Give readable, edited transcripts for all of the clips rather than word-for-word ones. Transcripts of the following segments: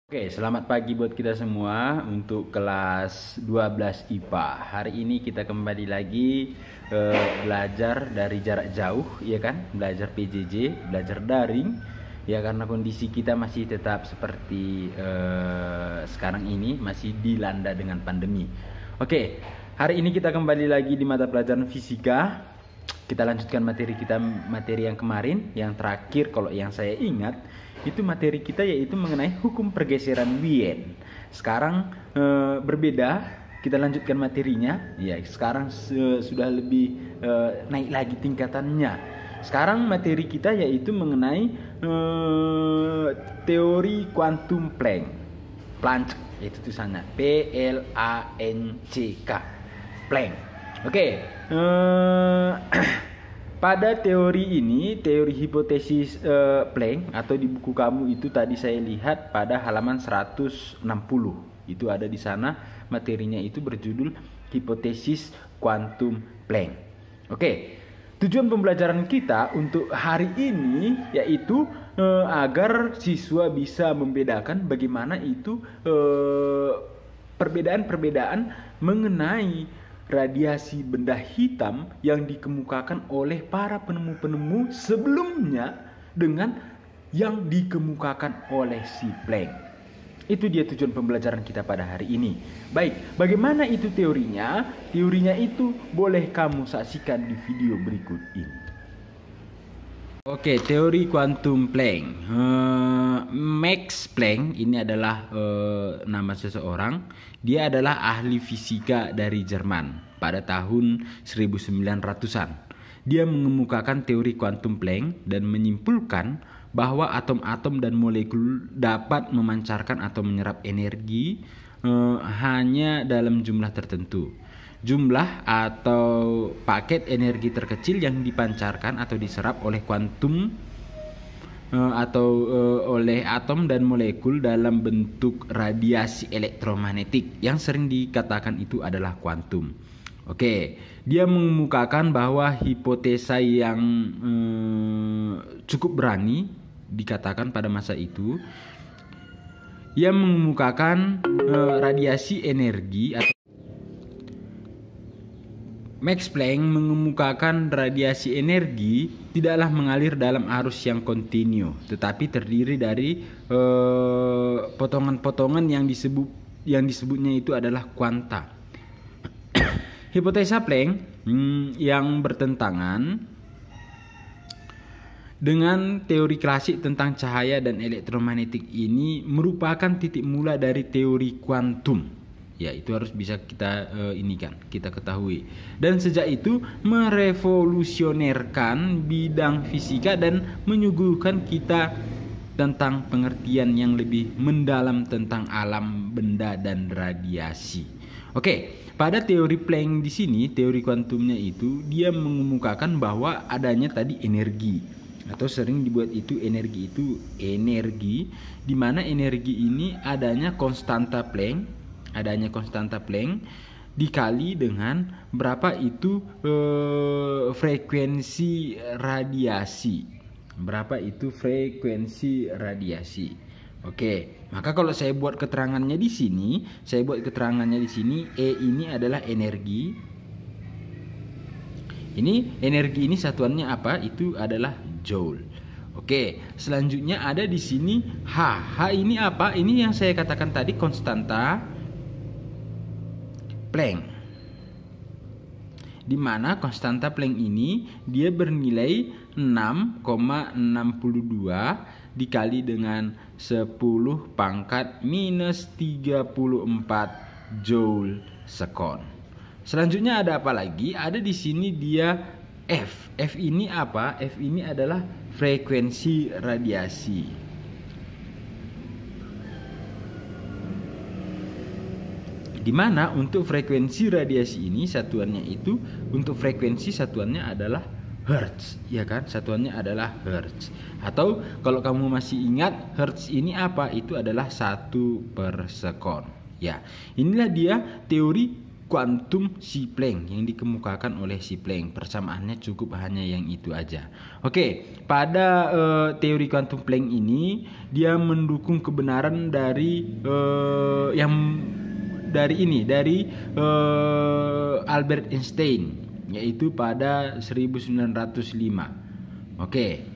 Oke, selamat pagi buat kita semua untuk kelas 12 IPA. Hari ini kita kembali lagi belajar dari jarak jauh, ya kan? Belajar PJJ, belajar daring. Ya, karena kondisi kita masih tetap seperti sekarang ini, masih dilanda dengan pandemi. Oke, hari ini kita kembali lagi di mata pelajaran fisika. Kita lanjutkan materi yang kemarin, yang terakhir kalau yang saya ingat itu materi kita yaitu mengenai hukum pergeseran Wien. Sekarang berbeda, kita lanjutkan materinya. Ya, sekarang sudah lebih naik lagi tingkatannya. Sekarang materi kita yaitu mengenai teori kuantum Planck. Planck itu tulisannya P-L-A-N-C-K. Planck. Oke. Pada teori ini, teori hipotesis Planck atau di buku kamu itu tadi saya lihat pada halaman 160. Itu ada di sana, materinya itu berjudul hipotesis kuantum Planck. Oke. Tujuan pembelajaran kita untuk hari ini yaitu agar siswa bisa membedakan bagaimana itu perbedaan-perbedaan mengenai radiasi benda hitam yang dikemukakan oleh para penemu-penemu sebelumnya dengan yang dikemukakan oleh si Planck. Itu dia tujuan pembelajaran kita pada hari ini. Baik, bagaimana itu teorinya? Teorinya itu boleh kamu saksikan di video berikut ini. Oke, teori kuantum Planck. Max Planck ini adalah nama seseorang. Dia adalah ahli fisika dari Jerman pada tahun 1900-an. Dia mengemukakan teori kuantum Planck dan menyimpulkan bahwa atom-atom dan molekul dapat memancarkan atau menyerap energi hanya dalam jumlah tertentu. Jumlah atau paket energi terkecil yang dipancarkan atau diserap oleh kuantum oleh atom dan molekul dalam bentuk radiasi elektromagnetik yang sering dikatakan itu adalah kuantum. Oke, dia mengemukakan bahwa hipotesa yang cukup berani dikatakan pada masa itu. Ia mengemukakan radiasi energi atau Max Planck mengemukakan radiasi energi tidaklah mengalir dalam arus yang kontinu, tetapi terdiri dari potongan-potongan yang disebutnya itu adalah kuanta. Hipotesa Planck yang bertentangan dengan teori klasik tentang cahaya dan elektromagnetik ini merupakan titik mula dari teori kuantum. Ya, itu harus bisa kita kita ketahui. Dan sejak itu merevolusionerkan bidang fisika dan menyuguhkan kita tentang pengertian yang lebih mendalam tentang alam benda dan radiasi. Oke, pada teori Planck di sini, teori kuantumnya itu dia mengemukakan bahwa adanya tadi energi atau sering dibuat itu energi di mana energi ini adanya konstanta Planck dikali dengan berapa itu frekuensi radiasi. Oke, maka kalau saya buat keterangannya di sini, E ini adalah energi. Energi ini satuannya apa? Itu adalah joule. Oke, selanjutnya ada di sini H. H ini apa? Ini yang saya katakan tadi konstanta Planck, di mana konstanta Planck ini dia bernilai 6,62 dikali dengan 10 pangkat minus 34 joule sekon. Selanjutnya ada apa lagi? Ada di sini dia F. F ini apa? F ini adalah frekuensi radiasi. Di mana untuk frekuensi radiasi ini satuannya adalah hertz, ya kan? Satuannya adalah hertz. Atau kalau kamu masih ingat hertz ini apa? Itu adalah 1 per sekon. Ya, inilah dia teori kuantum si Planck yang dikemukakan oleh si Planck. Persamaannya cukup hanya yang itu aja. Oke, pada teori kuantum Planck ini dia mendukung kebenaran dari Albert Einstein, yaitu pada 1905. Oke.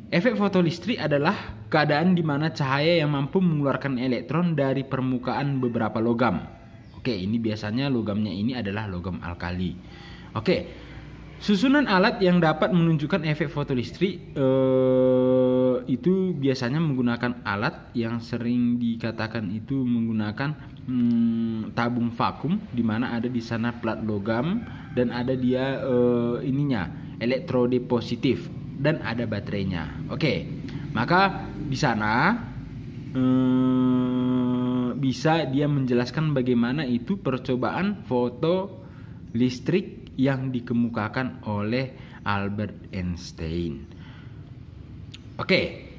Efek fotolistrik adalah keadaan di mana cahaya yang mampu mengeluarkan elektron dari permukaan beberapa logam. Oke, ini biasanya logamnya ini adalah logam alkali. Oke, susunan alat yang dapat menunjukkan efek fotolistrik itu biasanya menggunakan alat yang sering dikatakan itu menggunakan tabung vakum, di mana ada di sana plat logam dan ada dia elektrode positif dan ada baterainya. Oke, maka di sana bisa dia menjelaskan bagaimana itu percobaan foto listrik yang dikemukakan oleh Albert Einstein. Oke,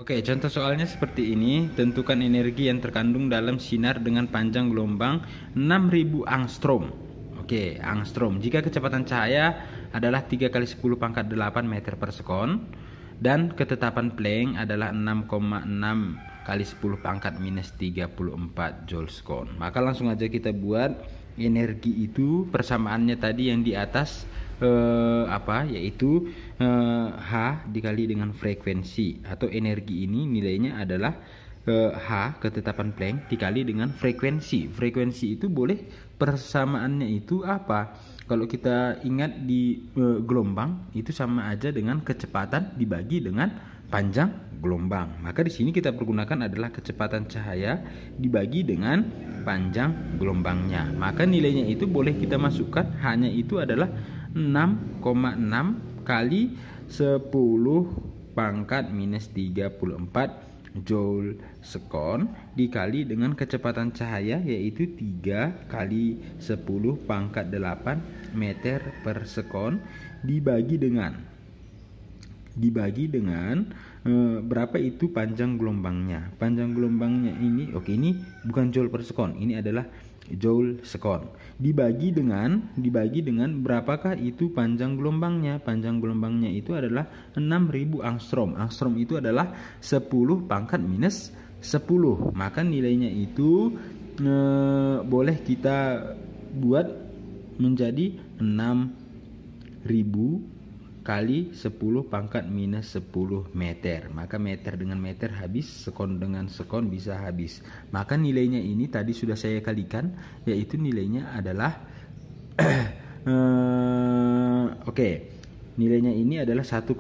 contoh soalnya seperti ini. Tentukan energi yang terkandung dalam sinar dengan panjang gelombang 6000 angstrom. Oke, angstrom. Jika kecepatan cahaya adalah 3 kali 10 pangkat 8 meter per sekon dan ketetapan Planck adalah 6,6 kali 10 pangkat minus 34 joule sekon. Maka langsung aja kita buat energi itu, persamaannya tadi yang di atas yaitu H dikali dengan frekuensi, atau energi ini nilainya adalah H ketetapan Planck dikali dengan frekuensi. Frekuensi itu boleh persamaannya itu apa? Kalau kita ingat di gelombang itu sama aja dengan kecepatan dibagi dengan panjang gelombang. Maka di sini kita pergunakan adalah kecepatan cahaya dibagi dengan panjang gelombangnya. Maka nilainya itu boleh kita masukkan, hanya itu adalah 6,6 kali 10 pangkat minus 34 joule sekon dikali dengan kecepatan cahaya, yaitu 3 kali 10 pangkat 8 meter per sekon dibagi dengan berapa itu panjang gelombangnya. Panjang gelombangnya ini, ini bukan joule per sekon, ini adalah joule sekon. Dibagi dengan berapakah itu panjang gelombangnya? Panjang gelombangnya itu adalah 6000 angstrom. Angstrom itu adalah 10 pangkat minus 10. Maka nilainya itu boleh kita buat menjadi 6000 kali 10 pangkat minus 10 meter. Maka meter dengan meter habis, sekon dengan sekon bisa habis. Maka nilainya ini tadi sudah saya kalikan, yaitu nilainya adalah nilainya ini adalah 1,1,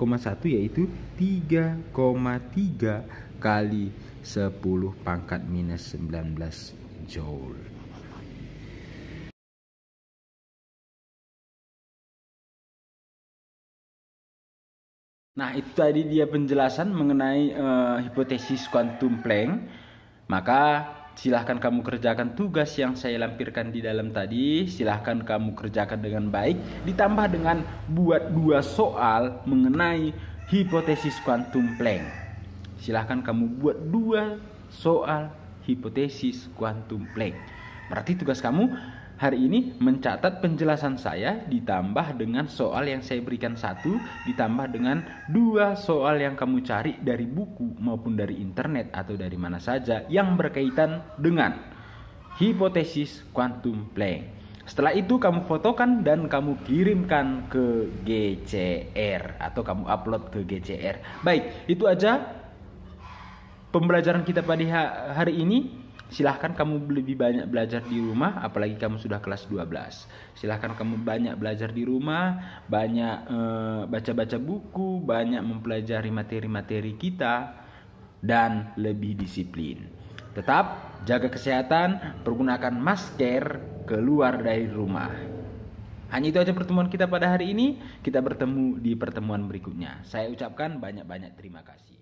yaitu 3,3 kali 10 pangkat minus 19 joule. Nah, itu tadi dia penjelasan mengenai hipotesis kuantum Planck. Maka silahkan kamu kerjakan tugas yang saya lampirkan di dalam tadi. Silahkan kamu kerjakan dengan baik, ditambah dengan buat 2 soal mengenai hipotesis kuantum Planck. Silahkan kamu buat 2 soal hipotesis kuantum Planck. Berarti tugas kamu hari ini mencatat penjelasan saya ditambah dengan soal yang saya berikan 1, ditambah dengan 2 soal yang kamu cari dari buku maupun dari internet atau dari mana saja yang berkaitan dengan hipotesis kuantum Planck. Setelah itu kamu fotokan dan kamu kirimkan ke GCR atau kamu upload ke GCR. Baik, itu aja pembelajaran kita pada hari ini. Silahkan kamu lebih banyak belajar di rumah, apalagi kamu sudah kelas 12. Silahkan kamu banyak belajar di rumah, banyak baca-baca buku, banyak mempelajari materi-materi kita, dan lebih disiplin. Tetap jaga kesehatan, pergunakan masker keluar dari rumah. Hanya itu aja pertemuan kita pada hari ini. Kita bertemu di pertemuan berikutnya. Saya ucapkan banyak-banyak terima kasih.